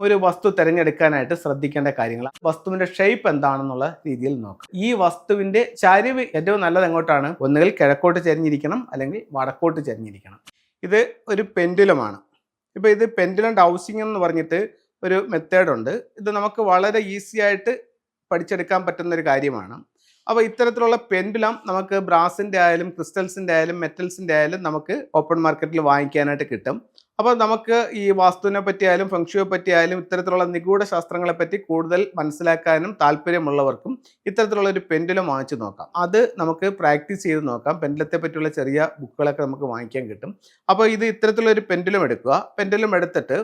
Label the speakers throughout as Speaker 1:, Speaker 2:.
Speaker 1: ഒരു വസ്തു തിരഞ്ഞെടുക്കാനായിട്ട് ശ്രദ്ധിക്കേണ്ട കാര്യങ്ങൾ വസ്തുവിന്റെ ഷേപ്പ് എന്താണെന്നുള്ള രീതിയിൽ നോക്കാം. ഈ വസ്തുവിന്റെ ചരിവ് ഏറ്റവും നല്ലത് എങ്ങോട്ടാണ്? ഒന്നുകിൽ കിഴക്കോട്ട് ചരിഞ്ഞിരിക്കണം, അല്ലെങ്കിൽ വടക്കോട്ട് ചരിഞ്ഞിരിക്കണം. ഇത് ഒരു പെൻഡുലമാണ്. ഇപ്പോൾ ഇത് പെൻഡുലം ഡൗസിങ് എന്ന് പറഞ്ഞിട്ട് ഒരു മെത്തേഡ് ഉണ്ട്. ഇത് നമുക്ക് വളരെ ഈസി ആയിട്ട് പഠിച്ചെടുക്കാൻ പറ്റുന്ന ഒരു കാര്യമാണ്. അപ്പോൾ ഇത്തരത്തിലുള്ള പെൻഡുലം നമുക്ക് ബ്രാസിൻ്റെ ആയാലും ക്രിസ്റ്റൽസിൻ്റെ ആയാലും മെറ്റൽസിൻ്റെ ആയാലും നമുക്ക് ഓപ്പൺ മാർക്കറ്റിൽ വാങ്ങിക്കാനായിട്ട് കിട്ടും. അപ്പോൾ നമുക്ക് ഈ വാസ്തുവിനെ പറ്റിയായാലും ഫെങ്ഷുയെ പറ്റിയായാലും ഇത്തരത്തിലുള്ള നിഗൂഢ ശാസ്ത്രങ്ങളെ പറ്റി കൂടുതൽ മനസ്സിലാക്കാനും താല്പര്യമുള്ളവർക്കും ഇത്തരത്തിലുള്ള ഒരു പെൻഡുലം വാങ്ങിച്ചു നോക്കാം. അത് നമുക്ക് പ്രാക്ടീസ് ചെയ്ത് നോക്കാം. പെൻഡുലത്തെ പറ്റിയുള്ള ചെറിയ ബുക്കുകളൊക്കെ നമുക്ക് വാങ്ങിക്കാൻ കിട്ടും. അപ്പോൾ ഇത് ഇത്തരത്തിലുള്ള ഒരു പെൻഡുലം എടുക്കുക. പെൻഡുലം എടുത്തിട്ട്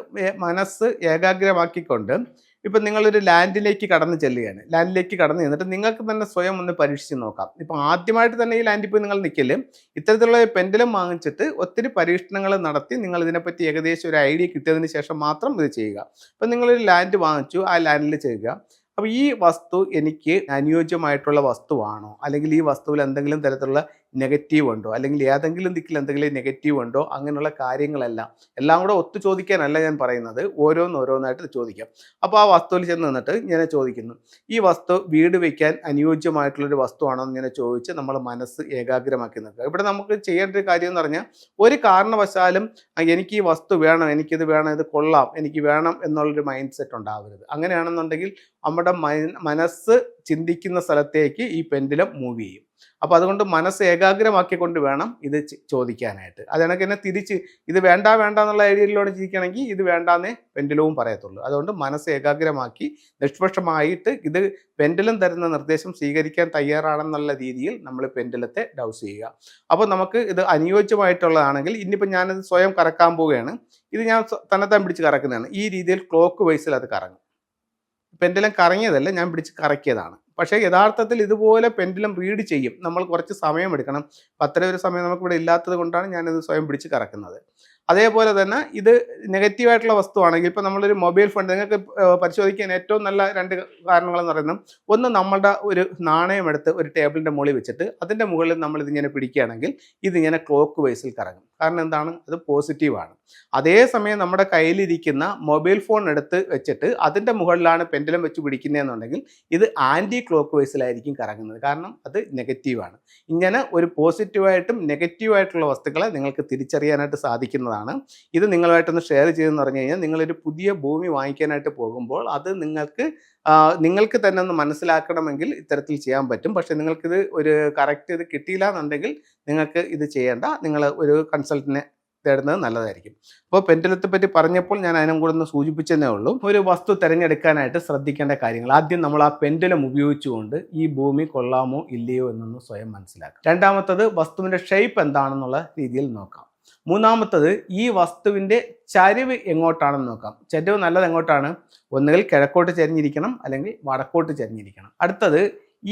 Speaker 1: മനസ്സ് ഏകാഗ്രമാക്കിക്കൊണ്ട് ഇപ്പം നിങ്ങളൊരു ലാൻഡിലേക്ക് കടന്ന് ചെല്ലുകയാണ്. ലാൻഡിലേക്ക് കടന്ന് ചെന്നിട്ട് നിങ്ങൾക്ക് തന്നെ സ്വയം ഒന്ന് പരീക്ഷിച്ച് നോക്കാം. ഇപ്പം ആദ്യമായിട്ട് തന്നെ ഈ ലാൻഡിൽ പോയി നിങ്ങൾ നിൽക്കല്, ഇത്തരത്തിലുള്ള പെൻഡുലം വാങ്ങിച്ചിട്ട് ഒത്തിരി പരീക്ഷണങ്ങൾ നടത്തി നിങ്ങൾ ഇതിനെപ്പറ്റി ഏകദേശം ഒരു ഐഡിയ കിട്ടിയതിന് ശേഷം മാത്രം ഇത് ചെയ്യുക. അപ്പം നിങ്ങളൊരു ലാൻഡ് വാങ്ങിച്ചു, ആ ലാൻഡിൽ ചെയ്യുക. അപ്പോൾ ഈ വസ്തു എനിക്ക് അനുയോജ്യമായിട്ടുള്ള വസ്തുവാണോ, അല്ലെങ്കിൽ ഈ വസ്തുവിൽ എന്തെങ്കിലും തരത്തിലുള്ള നെഗറ്റീവ് ഉണ്ടോ, അല്ലെങ്കിൽ ഏതെങ്കിലും ദിക്കിൽ എന്തെങ്കിലും നെഗറ്റീവ് ഉണ്ടോ, അങ്ങനെയുള്ള കാര്യങ്ങളെല്ലാം എല്ലാം കൂടെ ഒത്തു ചോദിക്കാനല്ല ഞാൻ പറയുന്നത്, ഓരോന്നായിട്ട് ചോദിക്കാം. അപ്പോൾ ആ വസ്തുവിൽ ചെന്ന് നിന്നിട്ട് ഇങ്ങനെ ചോദിക്കുന്നു, ഈ വസ്തു വീട് വയ്ക്കാൻ അനുയോജ്യമായിട്ടുള്ളൊരു വസ്തുവാണോ എന്ന് ഇങ്ങനെ ചോദിച്ച് നമ്മൾ മനസ്സ് ഏകാഗ്രമാക്കി നിൽക്കുക. ഇവിടെ നമുക്ക് ചെയ്യേണ്ട ഒരു കാര്യം എന്ന് പറഞ്ഞാൽ, ഒരു കാരണവശാലും എനിക്ക് ഈ വസ്തു വേണം, എനിക്കിത് വേണം, ഇത് കൊള്ളാം, എനിക്ക് വേണം എന്നുള്ളൊരു മൈൻഡ് സെറ്റ് ഉണ്ടാവരുത്. അങ്ങനെയാണെന്നുണ്ടെങ്കിൽ നമ്മുടെ മനസ്സ് ചിന്തിക്കുന്ന സ്ഥലത്തേക്ക് ഈ പെൻഡുലം മൂവ് ചെയ്യും. അപ്പോൾ അതുകൊണ്ട് മനസ്സ് ഏകാഗ്രമാക്കിക്കൊണ്ട് വേണം ഇത് ചോദിക്കാനായിട്ട്. അതിനൊക്കെ തന്നെ തിരിച്ച് ഇത് വേണ്ട എന്നുള്ള ഐഡിയയിലൂടെ ചിരിക്കണമെങ്കിൽ ഇത് വേണ്ടാന്നേ പെൻഡുലവും പറയത്തുള്ളൂ. അതുകൊണ്ട് മനസ്സ് ഏകാഗ്രമാക്കി നിഷ്പക്ഷമായിട്ട് ഇത് പെൻഡുലം തരുന്ന നിർദ്ദേശം സ്വീകരിക്കാൻ തയ്യാറാണെന്നുള്ള രീതിയിൽ നമ്മൾ പെൻഡുലത്തെ ഡൗസ് ചെയ്യുക. അപ്പോൾ നമുക്ക് ഇത് അനുയോജ്യമായിട്ടുള്ളതാണെങ്കിൽ, ഇനിയിപ്പോൾ ഞാനത് സ്വയം കറക്കാൻ പോവുകയാണ്, ഇത് ഞാൻ തന്നെത്താൻ പിടിച്ച് കറക്കുന്നതാണ്. ഈ രീതിയിൽ ക്ലോക്ക് വൈസിൽ അത് കറങ്ങും. പെൻഡുലം കറങ്ങിയതല്ല, ഞാൻ പിടിച്ച് കറക്കിയതാണ്. പക്ഷേ യഥാർത്ഥത്തിൽ ഇതുപോലെ പെൻഡുലം റീഡ് ചെയ്യും. നമ്മൾ കുറച്ച് സമയമെടുക്കണം. അത്രയും ഒരു സമയം നമുക്കിവിടെ ഇല്ലാത്തത് കൊണ്ടാണ് ഞാനിത് സ്വയം പിടിച്ച് കറക്കുന്നത്. അതേപോലെ തന്നെ ഇത് നെഗറ്റീവായിട്ടുള്ള വസ്തുവാണെങ്കിൽ, ഇപ്പോൾ നമ്മളൊരു മൊബൈൽ ഫോൺ നിങ്ങൾക്ക് പരിശോധിക്കാൻ ഏറ്റവും നല്ല രണ്ട് കാരണങ്ങളെന്ന് പറയുന്നത്, ഒന്ന് നമ്മളുടെ ഒരു നാണയം എടുത്ത് ഒരു ടേബിളിൻ്റെ മുകളിൽ വെച്ചിട്ട് അതിൻ്റെ മുകളിൽ നമ്മളിതിങ്ങനെ പിടിക്കുകയാണെങ്കിൽ ഇതിങ്ങനെ ക്ലോക്ക് വൈസിൽ കറങ്ങും. കാരണം എന്താണ്? അത് പോസിറ്റീവാണ്. അതേസമയം നമ്മുടെ കയ്യിലിരിക്കുന്ന മൊബൈൽ ഫോൺ എടുത്ത് വെച്ചിട്ട് അതിൻ്റെ മുകളിലാണ് പെൻഡുലം വെച്ച് പിടിക്കുന്നതെന്നുണ്ടെങ്കിൽ ഇത് ആൻറ്റി ക്ലോക്ക് വൈസിലായിരിക്കും കറങ്ങുന്നത്. കാരണം അത് നെഗറ്റീവാണ്. ഇങ്ങനെ ഒരു പോസിറ്റീവായിട്ടും നെഗറ്റീവായിട്ടുള്ള വസ്തുക്കളെ നിങ്ങൾക്ക് തിരിച്ചറിയാനായിട്ട് സാധിക്കുന്നതാണ്. ഇത് നിങ്ങളുമായിട്ടൊന്ന് ഷെയർ ചെയ്തെന്ന് പറഞ്ഞു കഴിഞ്ഞാൽ, നിങ്ങളൊരു പുതിയ ഭൂമി വാങ്ങിക്കാനായിട്ട് പോകുമ്പോൾ അത് നിങ്ങൾക്ക് തന്നെ ഒന്ന് മനസ്സിലാക്കണമെങ്കിൽ ഇത്തരത്തിൽ ചെയ്യാൻ പറ്റും. പക്ഷേ നിങ്ങൾക്കിത് ഒരു കറക്റ്റ് ഇത് കിട്ടിയില്ല എന്നുണ്ടെങ്കിൽ നിങ്ങൾക്ക് ഇത് ചെയ്യേണ്ട, നിങ്ങൾ ഒരു കൺസൾട്ടിനെ തേടുന്നത് നല്ലതായിരിക്കും. അപ്പോൾ പെൻഡുലത്തെ പറ്റി പറഞ്ഞപ്പോൾ ഞാൻ അതിനും കൂടെ ഒന്ന് സൂചിപ്പിച്ചതേ ഉള്ളൂ. ഒരു വസ്തു തിരഞ്ഞെടുക്കാനായിട്ട് ശ്രദ്ധിക്കേണ്ട കാര്യങ്ങൾ, ആദ്യം നമ്മൾ ആ പെൻഡുലം ഉപയോഗിച്ചുകൊണ്ട് ഈ ഭൂമി കൊള്ളാമോ ഇല്ലയോ എന്നൊന്ന് സ്വയം മനസ്സിലാക്കാം. രണ്ടാമത്തത് വസ്തുവിൻ്റെ ഷേപ്പ് എന്താണെന്നുള്ള രീതിയിൽ നോക്കാം. മൂന്നാമത്തത് ഈ വസ്തുവിൻ്റെ ചരിവ് എങ്ങോട്ടാണെന്ന് നോക്കാം. ചരിവ് നല്ലത് എങ്ങോട്ടാണ്? ഒന്നുകിൽ കിഴക്കോട്ട് ചരിഞ്ഞിരിക്കണം, അല്ലെങ്കിൽ വടക്കോട്ട് ചരിഞ്ഞിരിക്കണം. അടുത്തത്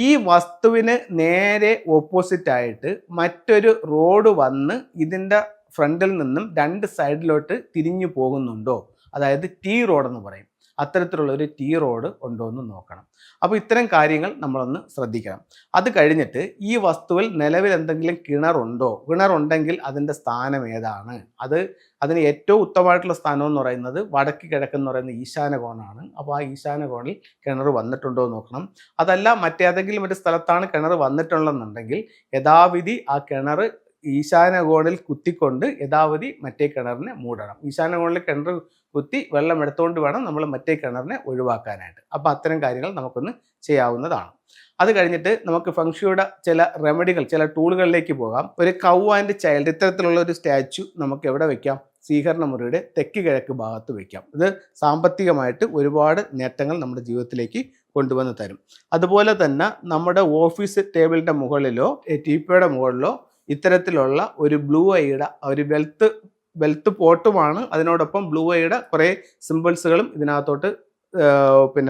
Speaker 1: ഈ വസ്തുവിന് നേരെ ഓപ്പോസിറ്റായിട്ട് മറ്റൊരു റോഡ് വന്ന് ഇതിൻ്റെ ഫ്രണ്ടിൽ നിന്നും രണ്ട് സൈഡിലോട്ട് തിരിഞ്ഞു പോകുന്നുണ്ടോ? അതായത് ടി റോഡ് എന്ന് പറയും. അത്തരത്തിലുള്ള ഒരു ടി റോഡ് ഉണ്ടോ എന്ന് നോക്കണം. അപ്പോൾ ഇത്തരം കാര്യങ്ങൾ നമ്മളൊന്ന് ശ്രദ്ധിക്കണം. അത് കഴിഞ്ഞിട്ട് ഈ വസ്തുവിൽ നിലവിൽ എന്തെങ്കിലും കിണറുണ്ടോ? കിണറുണ്ടെങ്കിൽ അതിൻ്റെ സ്ഥാനം ഏതാണ്? അതിന് ഏറ്റവും ഉത്തമമായിട്ടുള്ള സ്ഥാനം എന്ന് പറയുന്നത് വടക്ക് കിഴക്കെന്ന് പറയുന്ന ഈശാന കോണാണ്. അപ്പോൾ ആ ഈശാന കോണിൽ കിണർ വന്നിട്ടുണ്ടോ എന്ന് നോക്കണം. അതല്ല മറ്റേതെങ്കിലും ഒരു സ്ഥലത്താണ് കിണർ വന്നിട്ടുള്ളതെന്നുണ്ടെങ്കിൽ യഥാവിധി ആ കിണർ ഈശാന കോണിൽ കുത്തിക്കൊണ്ട് യഥാവധി മറ്റേ കിണറിനെ മൂടണം. ഈശാന കോണിൽ കിണർ കുത്തി വെള്ളം എടുത്തുകൊണ്ട് വേണം നമ്മൾ മറ്റേ കിണറിനെ ഒഴിവാക്കാനായിട്ട്. അപ്പോൾ അത്തരം കാര്യങ്ങൾ നമുക്കൊന്ന് ചെയ്യാവുന്നതാണ്. അത് കഴിഞ്ഞിട്ട് നമുക്ക് ഫെങ്ഷുയുടെ ചില റെമഡികൾ, ചില ടൂളുകളിലേക്ക് പോകാം. ഒരു കൗ ആൻഡ് ചൈൽഡ് ഇത്തരത്തിലുള്ള ഒരു സ്റ്റാച്ചു നമുക്ക് എവിടെ വെക്കാം? സ്വീകരണ മുറിയുടെ തെക്ക് കിഴക്ക് ഭാഗത്ത് വയ്ക്കാം. ഇത് സാമ്പത്തികമായിട്ട് ഒരുപാട് നേട്ടങ്ങൾ നമ്മുടെ ജീവിതത്തിലേക്ക് കൊണ്ടുവന്ന് തരും. അതുപോലെ തന്നെ നമ്മുടെ ഓഫീസ് ടേബിളിൻ്റെ മുകളിലോ ടീപ്പയുടെ മുകളിലോ ഇത്തരത്തിലുള്ള ഒരു ബ്ലൂ ഐയുടെ ഒരു വെൽത്ത് പോട്ടുമാണ്. അതിനോടൊപ്പം ബ്ലൂ ഐയുടെ കുറേ സിമ്പിൾസുകളും ഇതിനകത്തോട്ട്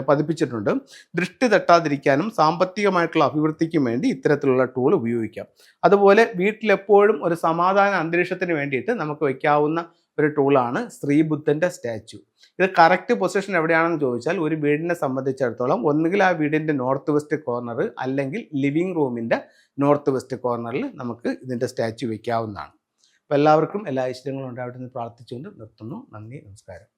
Speaker 1: പതിപ്പിച്ചിട്ടുണ്ട്. ദൃഷ്ടി തട്ടാതിരിക്കാനും സാമ്പത്തികമായിട്ടുള്ള അഭിവൃദ്ധിക്കും വേണ്ടി ഇത്തരത്തിലുള്ള ടൂൾ ഉപയോഗിക്കാം. അതുപോലെ വീട്ടിലെപ്പോഴും ഒരു സമാധാന അന്തരീക്ഷത്തിന് വേണ്ടിയിട്ട് നമുക്ക് വയ്ക്കാവുന്ന ഒരു ടൂളാണ് ശ്രീബുദ്ധൻ്റെ സ്റ്റാച്ചു. ഇത് കറക്റ്റ് പൊസിഷൻ എവിടെയാണെന്ന് ചോദിച്ചാൽ, ഒരു വീടിനെ സംബന്ധിച്ചിടത്തോളം ഒന്നുകിൽ ആ വീടിൻ്റെ നോർത്ത് വെസ്റ്റ് കോർണർ, അല്ലെങ്കിൽ ലിവിങ് റൂമിൻ്റെ നോർത്ത് വെസ്റ്റ് കോർണറിൽ നമുക്ക് ഇതിൻ്റെ സ്റ്റാച്ചു വയ്ക്കാവുന്നതാണ്. അപ്പോൾ എല്ലാവർക്കും എല്ലാ ഐശ്വര്യങ്ങളും ഉണ്ടാവട്ടെ എന്ന് പ്രാർത്ഥിച്ചുകൊണ്ട് നിർത്തുന്നു. നന്ദി, നമസ്കാരം.